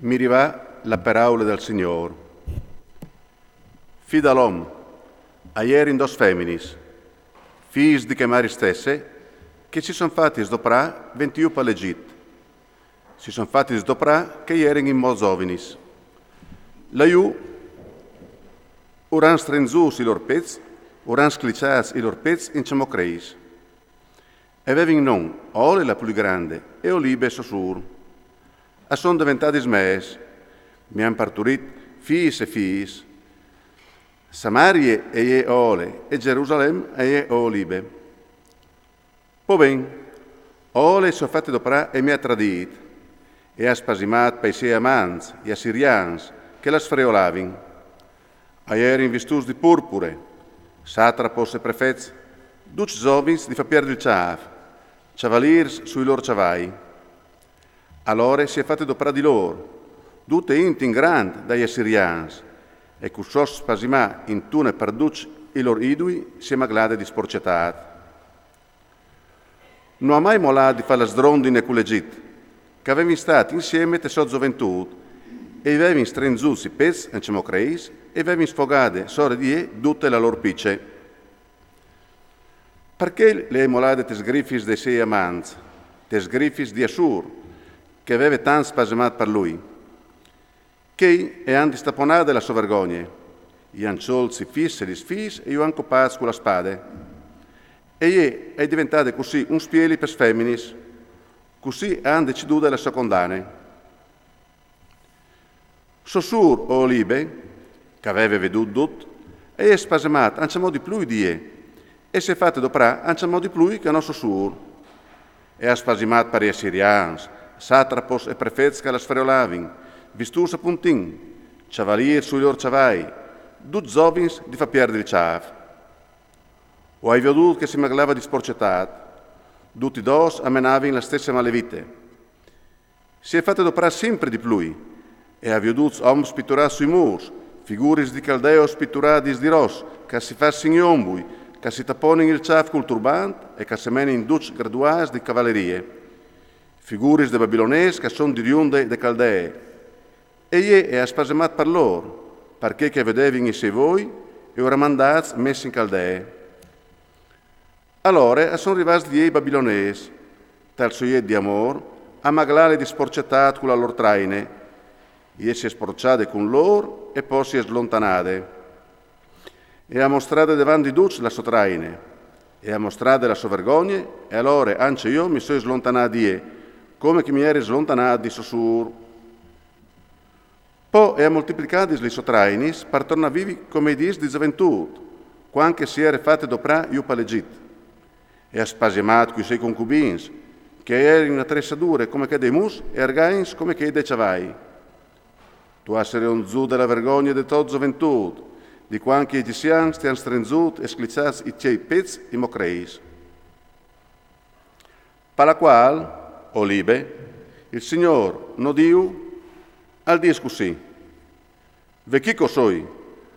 Mi rivà la paraula del Signore. Fi dall'om, ieri in dos feminis, fis di che mari stesse, che si son fatti sdoprà 21 pallegit. Si son fatti sdoprà che ieri in mozovinis. Laiù, uran strenzus i lor pezz, uran scliciats i lor pezz in cemocreis. E vevin non, ole la più grande, e olibe sosur. A son diventati smes, mi han parturit fis e fis. Samarie e ole, e Gerusalem e olibe. Po ben, ole so fatti doprà e mi ha tradit, e ha spasimat per i sei amants, e assirians, che la sfreolavin. Aier in vistus di purpure, satrapos e prefets, duc zovins di fa perdere il ciaf, cavaliers sui lor ciavai. Allora si è fatto doprà di loro, tutte in grand dai assirians, e cussos spasimà in tune perduc i lor idui si è maglade di sporcetat. Non ha mai molato di fare la sdrondine con l'Egitto, che avevano stati insieme te so gioventù, e avevano strenzuti i pezzi in cemocreis, e avevano sfogate sore di tutte la loro picce. Perché le molade te sgriffis dei sei amanti, te sgriffis di Assur, che aveva tan spasimat per lui? Che è han distaponate la sua vergogna, gli han ciolzi fisse gli sfis e io han copaz con la spade. E è diventato così un spieli per feminis, così han deciduto la sua condanna. Sosur o Olibe, che aveva veduto tutto, è spasimat anche di più di e si è fatto doprà anche di più che non Sosur. E ha spasimat per gli assirians, satrapos e prefets che la sfreolavin, vistus a puntin, cavalier sui lor ciavai, dut zovins di fa perdere il ciaf. O hai veduto che si maglava di sporcetat, tutti dos amenavin la stessa malevite. Si è fatto doprà sempre di più, e ha veduto om pitturati sui murs, figuris di caldeos pitturati di ros, che si fassin iombui, che si tapponin il ciaf col turbant e che si menin duc graduas di cavallerie. Figuris de babilones che sono di riunde de caldee. E è spasimat per loro, perché che vedevin i sei voi e ora mandats messi in caldee. Allora sono arrivati di babilones, tal soiet di amor, a maglare di sporcetat con la loro traine, e si è sporciate con loro e poi si è slontanate. E ha mostrato davanti duc la sua traine, e ha mostrato la sua vergogna, e allora anche io mi sono slontanato di come che mi eri slontanato di Sosur. Poi ha moltiplicato le sue trainis per tornare vivi come i dis di gioventù, quando si era fatto doprà io palegit. E ha spasimato con i suoi concubins, che erano in attrezzature come che dei mus e argains come che dei ciavai. Tu hai serionzù della vergogna di tua gioventù, di quando i gisians ti hanno strenzut e sclicciati i tuoi pezzi e mocreis. Per la quale, Olibe, il Signor non diu al dis così. Ve chi cosoi,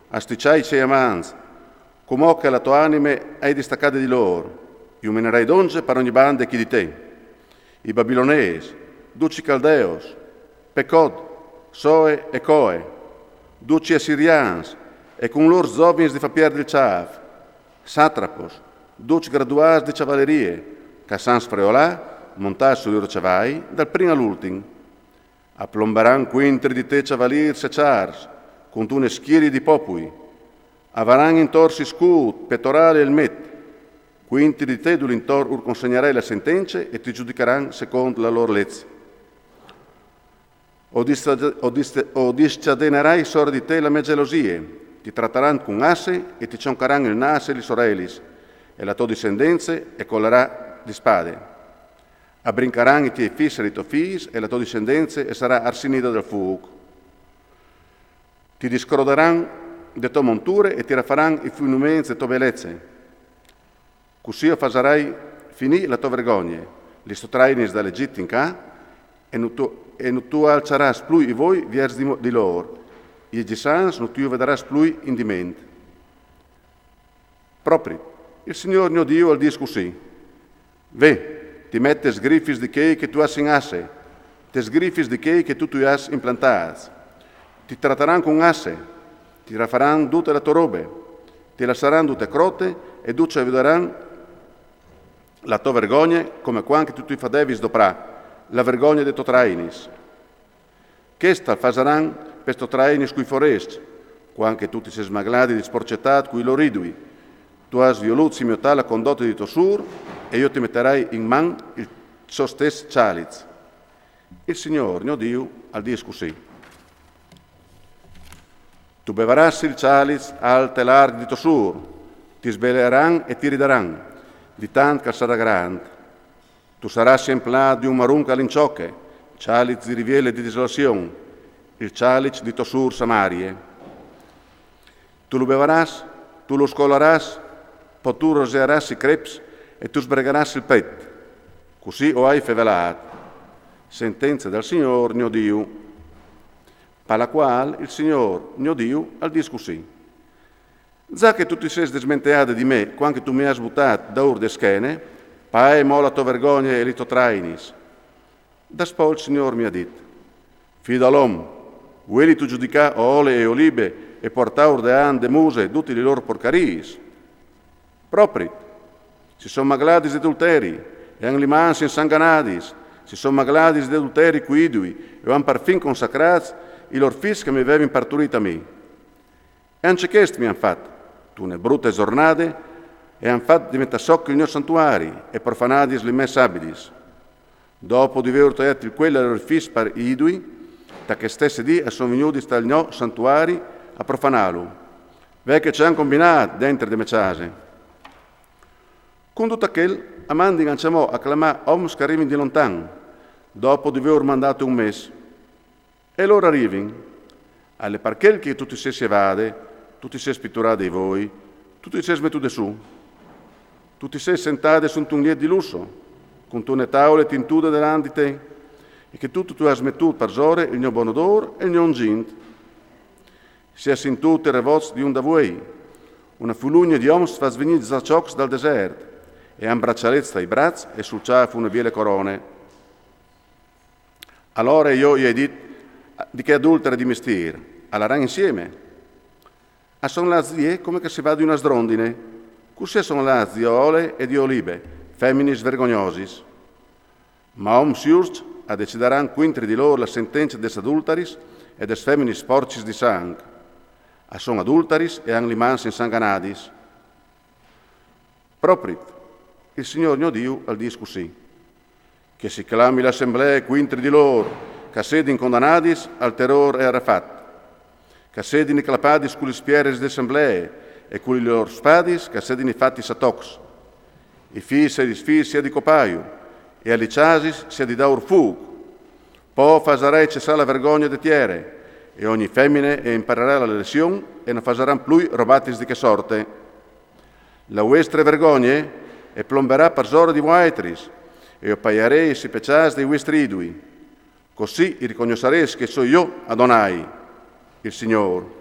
asticciai sei amans, come che la tua anime hai distaccate di loro, io menerai donge per ogni bande chi di te. I babilones, duci caldeos, pecod, soe e coe, duci assirians, e con loro zovins di fa perdere il ciaf, satrapos, duci graduas di cavallerie, che san sfreolà, montati sui loro ciavai, dal primo all'ultimo. Applomberan quintri di te cavalier secars, con tune schieri di popui. Avaran intorsi scut, pettorale e il met. Quintri di te dall'intor ur consegnerai la sentenza e ti giudicheran secondo la loro legge. O discadenerai sore di te la mia gelosie, ti tratteran con asse e ti cioncaran il naso e li sorelis, e la tua discendenza e collerà di spade. Abbrincaran i tuoi fisseri i tuoi figli e la tua discendenza e sarà arsinita del fuoco. Ti discroderan le tue monture e ti raffaran i funumenti e tue bellezze. Così fasarai finì la tua vergogna, li sottrainis dall'Egitto in ca, e non tu alzaras più i voi vers di loro, e i gisans non tu vedràs più in diment. Proprio, il Signor mio Dio al dis così. Ve, ti mette sgriffis di che tu assinasse, te sgrifis di quei che tu has implantats. Ti tratteranno con asse, ti rafaranno tutte le tue robe, ti lasceranno tutte crote e tu ci vedranno la tua vergogna come quando tu ti fadevis doprà, la vergogna de to trainis. Questa fasaran per sto trainis cui forest, quando tu ti sei smaglati di sporcettat cui lo ridui. Tu has violut simiottà la condotta di tuo sur e io ti metterai in man il suo stesso cializ. Il Signore, mio Dio, al dies così. Tu beverassi il cializ al telar di tuo sur, ti sveleran e ti ridaran, di tant che sarà grande. Tu sarassi empla di un marun calinciocche, cializ di riviele di desolazione, il cializ di tuo sur Samarie. Tu lo beveras, tu lo scolarás, poi tu rosearás i creps e tu sbregarás il pet. Così o hai fevelat. Sentenza del Signore, mio Dio. Per la quale il Signore, mio Dio, al dice così. Già che tu ti sei smenteato di me, quando tu mi hai buttato da ur de schene, pae mo la tua vergogna e li to trainis. Da poi il Signore mi ha detto, figlio dell'uomo, vuoi tu giudicare ole e olive e portaur de an de muse tutti i loro porcaris? Propri, si sono magladis di adulteri, e han limansi insanganadis, si sono magladis di adulteri quidui, e han perfin consacrats i lor fis che mi avevi parturito a me. E anche questo mi han fatto, tu ne brutte giornate, e han fatto diventare socchi il mio santuari, e profanadis li me sabidis. Dopo di aver togliato quella lor fis per idui, da che stesse di sono venuti dal mio santuari a profanarlo. Ve che ci hanno combinato dentro di me case. Con tutto quel, Amandi lanciamo a clamare oms che arrivano di lontano, dopo di aver mandato un mese. E loro arrivano, alle parchel che tu ti sei evade, tu ti sei spitturati voi, tu ti sei smettuto su, tu ti sei sentati su un liet di lusso, con tue tavole tintude davanti di te, e che tu hai smettuto per zore il mio buon odore e il mio ungint. Si è sentito il revoz di un da voi, una fulugna di oms fa svenire zaciocs dal deserto, e han braccialezza ai bracci e sul ciaffo una biele corone. Allora io gli ho detto di che adultera di mestiere, all'aran insieme. A son lazie come che si va di una sdrondine, così sono lazie ole e di olive, femminis vergognosis. Ma om siurc a decideran quintri di loro la sentenza des adulteris e des femminis sporcis di sang. A son adulteris e han limans insanganadis. Proprit, il Signore mio Dio al dice così, che si clami l'assemblea quintri di loro, che sedin condannadis al terror e arrafat, che sedin clapadis con le spieres d'assemblea e con i loro spadis, che sedin i fatti satox, i fis e i fis sia di copaio, e agli ciasis sia di daur fug, poi fasarei cessare la vergogna de tiere, e ogni femmine e imparerà la lezione e non fasaran più robatis di che sorte. La vostre vergogne e plomberà per zoro di vuaitris, e opaiarei si peccias dei vostri idui. Così riconoscereis che so io Adonai, il Signore.